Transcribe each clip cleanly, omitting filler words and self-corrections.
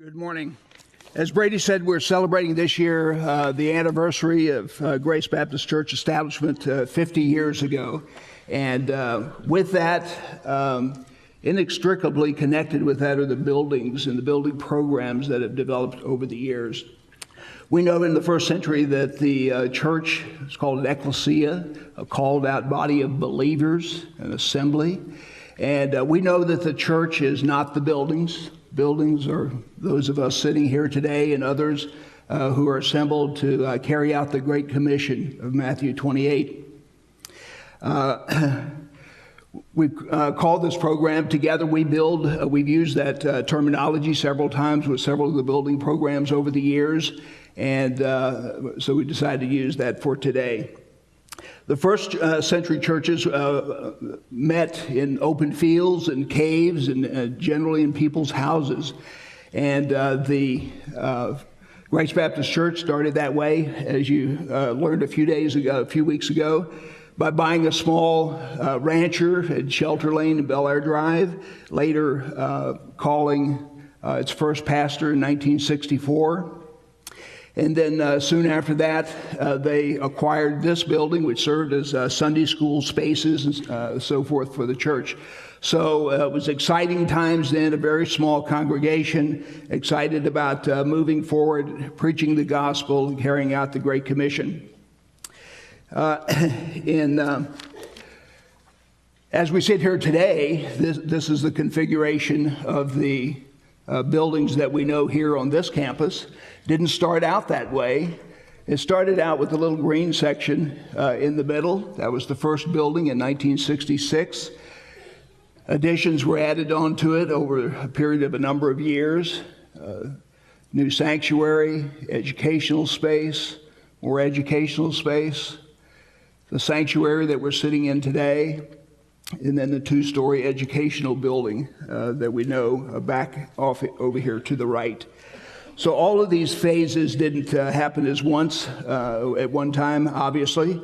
Good morning. As Brady said, we're celebrating this year the anniversary of Grace Baptist Church establishment 50 years ago. And with that, inextricably connected with that are the buildings and the building programs that have developed over the years. We know in the first century that the church is called an ecclesia, a called out body of believers, an assembly. And we know that the church is not the buildings. Buildings are those of us sitting here today and others who are assembled to carry out the Great Commission of Matthew 28. We've called this program Together We Build. We've used that terminology several times with several of the building programs over the years, and so we decided to use that for today. The first century churches met in open fields and caves and generally in people's houses. And the Grace Baptist Church started that way, as you learned a few weeks ago, by buying a small rancher at Shelter Lane and Bel Air Drive, later calling its first pastor in 1964. And then soon after that, they acquired this building, which served as Sunday school spaces and so forth for the church. So it was exciting times then, a very small congregation, excited about moving forward, preaching the gospel, and carrying out the Great Commission. As we sit here today, this is the configuration of the buildings that we know here on this campus. Didn't start out that way. It started out with a little green section in the middle. That was the first building in 1966. Additions were added onto it over a period of a number of years. New sanctuary, educational space, more educational space, the sanctuary that we're sitting in today, and then the two-story educational building that we know back off over here to the right. So all of these phases didn't happen at one time, obviously.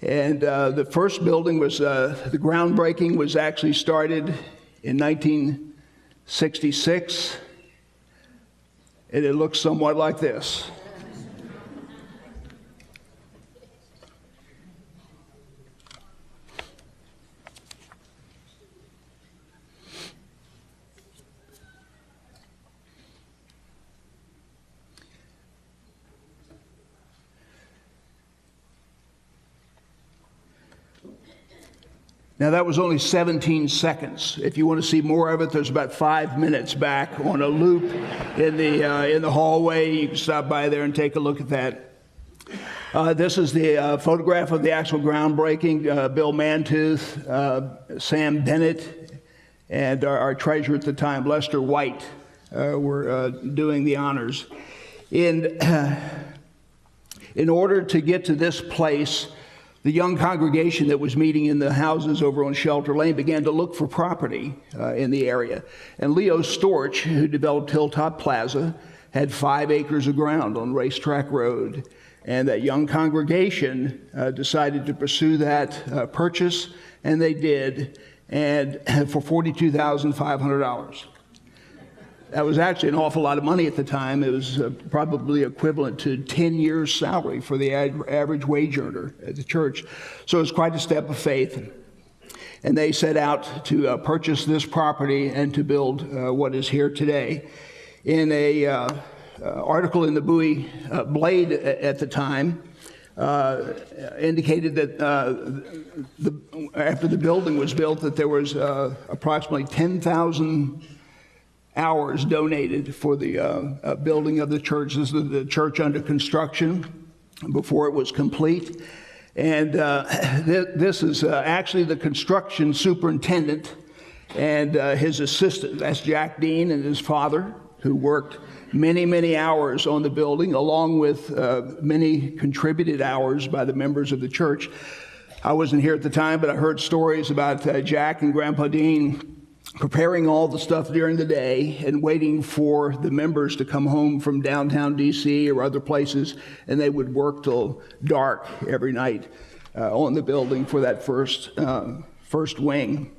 And the first building was, the groundbreaking was actually started in 1966. And it looks somewhat like this. Now that was only 17 seconds. If you want to see more of it, there's about 5 minutes back on a loop in the hallway. You can stop by there and take a look at that. This is the photograph of the actual groundbreaking. Bill Mantooth, Sam Bennett, and our treasurer at the time, Lester White, were doing the honors. In order to get to this place, the young congregation that was meeting in the houses over on Shelter Lane began to look for property in the area. And Leo Storch, who developed Hilltop Plaza, had 5 acres of ground on Racetrack Road. And that young congregation decided to pursue that purchase, and they did, and for $42,500. That was actually an awful lot of money at the time. It was probably equivalent to 10 years' salary for the average wage earner at the church. So it was quite a step of faith. And they set out to purchase this property and to build what is here today. In a article in the Bowie Blade at the time, indicated that after the building was built, that there was approximately 10,000 hours donated for the building of the church. This is the church under construction before it was complete. And this is actually the construction superintendent and his assistant. That's Jack Dean and his father, who worked many, many hours on the building, along with many contributed hours by the members of the church. I wasn't here at the time, but I heard stories about Jack and Grandpa Dean preparing all the stuff during the day and waiting for the members to come home from downtown D.C. or other places, and they would work till dark every night on the building for that first wing.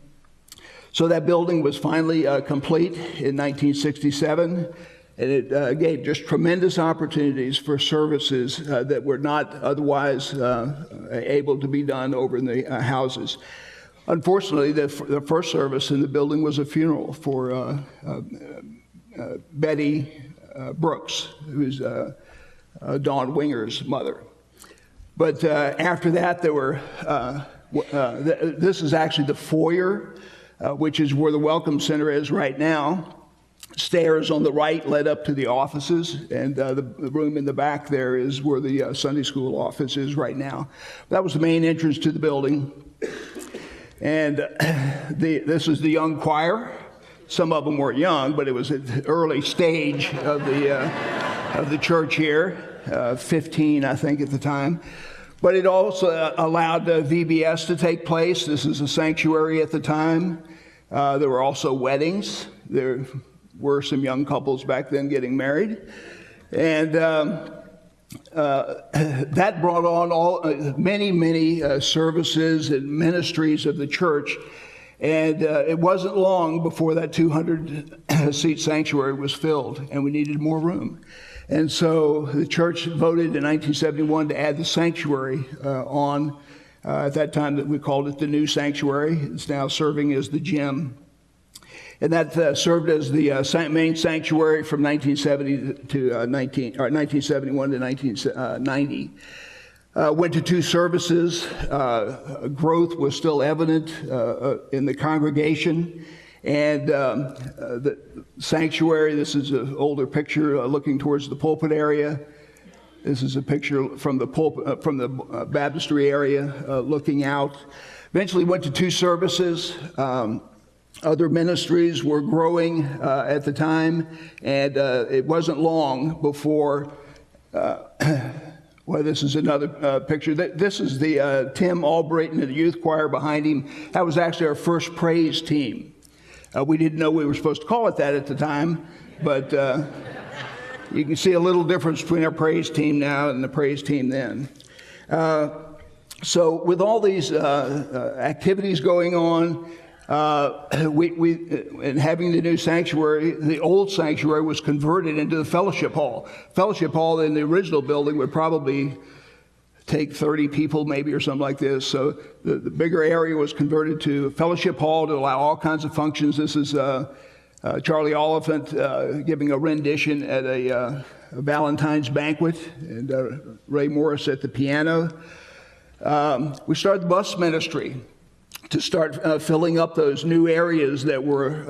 So that building was finally complete in 1967. And it gave just tremendous opportunities for services that were not otherwise able to be done over in the houses. Unfortunately, the first service in the building was a funeral for Betty Brooks, who's Dawn Winger's mother. But after that, there were, this is actually the foyer, which is where the Welcome Center is right now. Stairs on the right led up to the offices, and the room in the back there is where the Sunday school office is right now. That was the main entrance to the building. And this is the young choir. Some of them weren't young, but it was at the early stage of the church here, 15, I think, at the time. But it also allowed VBS to take place. This is a sanctuary at the time. There were also weddings. There were some young couples back then getting married. And that brought on many services and ministries of the church. And it wasn't long before that 200-seat sanctuary was filled, and we needed more room. And so the church voted in 1971 to add the sanctuary on. At that time, that we called it the new sanctuary. It's now serving as the gym. And that served as the main sanctuary from 1970 to 1971 to 1990. Went to 2 services. Growth was still evident in the congregation. And the sanctuary, this is an older picture looking towards the pulpit area. This is a picture from the pulpit, from the baptistry area looking out. Eventually went to 2 services. Other ministries were growing at the time, and it wasn't long before, well, this is another picture. This is the Tim Albrighton and the youth choir behind him. That was actually our first praise team. We didn't know we were supposed to call it that at the time, but you can see a little difference between our praise team now and the praise team then. So with all these activities going on, and having the new sanctuary, the old sanctuary was converted into the fellowship hall. Fellowship hall in the original building would probably take 30 people maybe or something like this. So the bigger area was converted to fellowship hall to allow all kinds of functions. This is Charlie Oliphant giving a rendition at a Valentine's banquet, and Ray Morris at the piano. We started the bus ministry to start filling up those new areas that were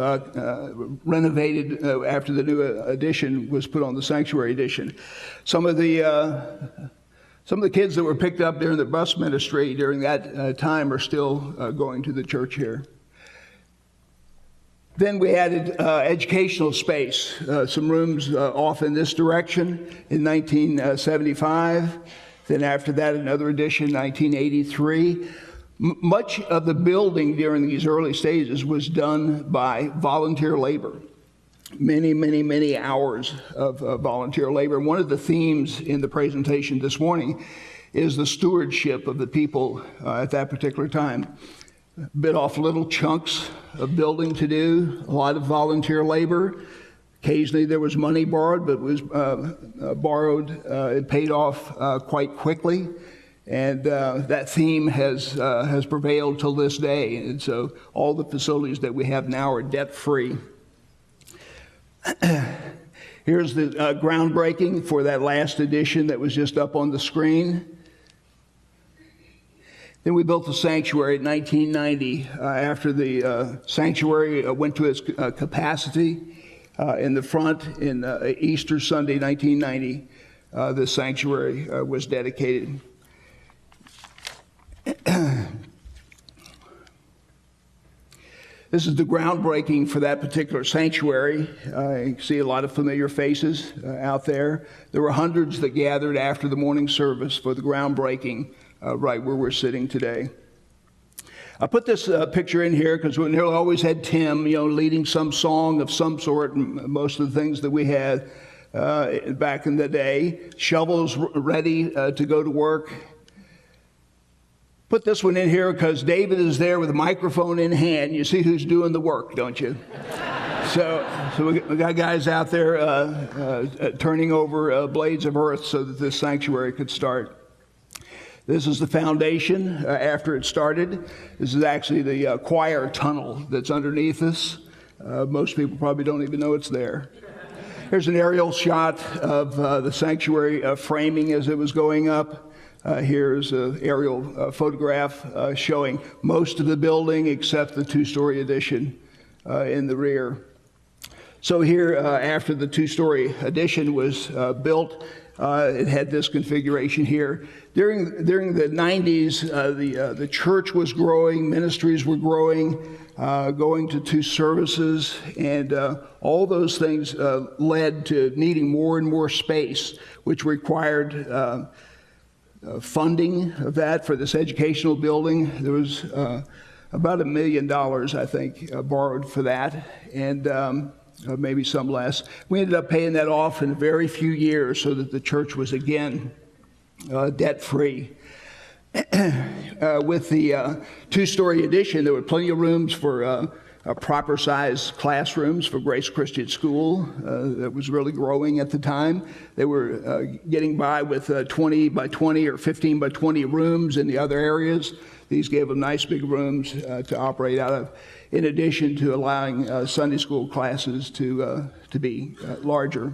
renovated after the new addition was put on the sanctuary addition. Some of the kids that were picked up during the bus ministry during that time are still going to the church here. Then we added educational space, some rooms off in this direction in 1975. Then after that, another addition, 1983. Much of the building during these early stages was done by volunteer labor. Many hours of volunteer labor. One of the themes in the presentation this morning is the stewardship of the people at that particular time. Bit off little chunks of building to do, a lot of volunteer labor. Occasionally there was money borrowed, but it was borrowed. It paid off quite quickly. And that theme has prevailed till this day. And so all the facilities that we have now are debt-free. Here's the groundbreaking for that last edition that was just up on the screen. Then we built the sanctuary in 1990 after the sanctuary went to its capacity in the front in Easter Sunday 1990. The sanctuary was dedicated. This is the groundbreaking for that particular sanctuary. You can see a lot of familiar faces out there. There were hundreds that gathered after the morning service for the groundbreaking right where we're sitting today. I put this picture in here because we nearly always had Tim, leading some song of some sort, and most of the things that we had back in the day. Shovels ready to go to work. Put this one in here because David is there with a microphone in hand. You see who's doing the work, don't you? So we got guys out there turning over blades of earth so that this sanctuary could start. This is the foundation after it started. This is actually the choir tunnel that's underneath us. Most people probably don't even know it's there. Here's an aerial shot of the sanctuary framing as it was going up. Here's an aerial photograph showing most of the building except the two-story addition in the rear. So here, after the two-story addition was built, it had this configuration here. During the 90s, the church was growing, ministries were growing, going to 2 services, and all those things led to needing more and more space, which required funding of that for this educational building. There was about $1 million, I think, borrowed for that, and maybe some less. We ended up paying that off in a very few years so that the church was again debt-free. With the 2-story addition, there were plenty of rooms for proper-sized classrooms for Grace Christian School that was really growing at the time. They were getting by with 20 by 20 or 15 by 20 rooms in the other areas. These gave them nice big rooms to operate out of, in addition to allowing Sunday school classes to be larger.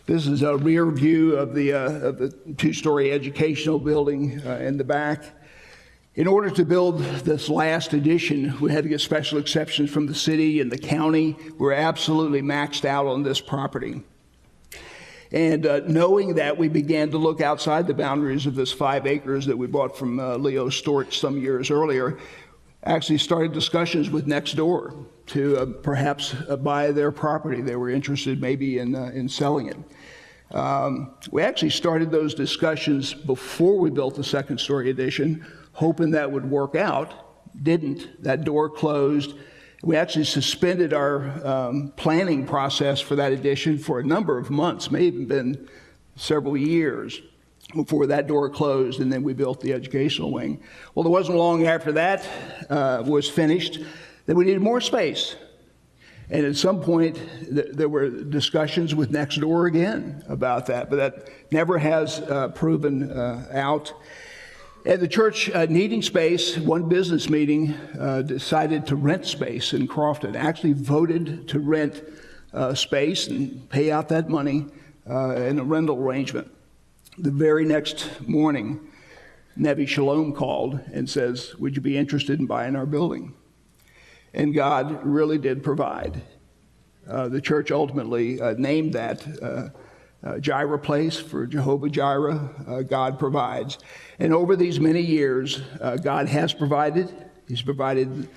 This is a rear view of the 2-story educational building in the back. In order to build this last addition, we had to get special exceptions from the city and the county. We're absolutely maxed out on this property. And knowing that, we began to look outside the boundaries of this 5 acres that we bought from Leo Storch some years earlier. Actually started discussions with next door to perhaps buy their property. They were interested maybe in selling it. We actually started those discussions before we built the 2nd-story addition, hoping that would work out. Didn't. That door closed. We actually suspended our planning process for that addition for a number of months, may even been several years before that door closed, and then we built the educational wing. Well, it wasn't long after that was finished that we needed more space. And at some point, there were discussions with next door again about that, but that never has proven out. And the church, needing space, one business meeting decided to rent space in Crofton, actually voted to rent space and pay out that money in a rental arrangement. The very next morning, Nevi Shalom called and says, "Would you be interested in buying our building?" And God really did provide. The church ultimately named that Jireh Place for Jehovah Jireh, God provides. And over these many years, God has provided. He's provided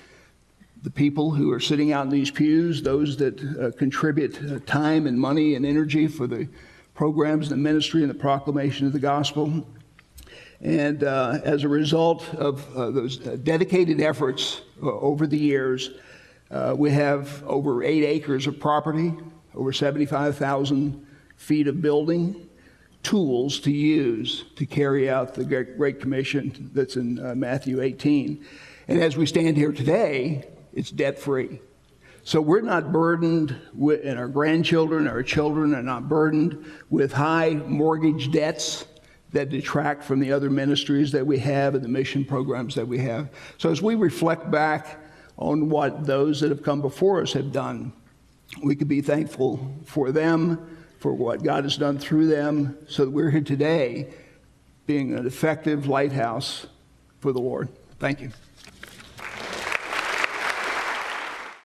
the people who are sitting out in these pews, those that contribute time and money and energy for the programs, the ministry, and the proclamation of the gospel. And as a result of those dedicated efforts over the years, we have over 8 acres of property, over 75,000 feet of building, tools to use to carry out the Great Commission that's in Matthew 18. And as we stand here today, it's debt-free. So we're not burdened with, and our grandchildren, our children are not burdened with high mortgage debts that detract from the other ministries that we have and the mission programs that we have. So as we reflect back on what those that have come before us have done, we can be thankful for them, for what God has done through them, so that we're here today being an effective lighthouse for the Lord. Thank you.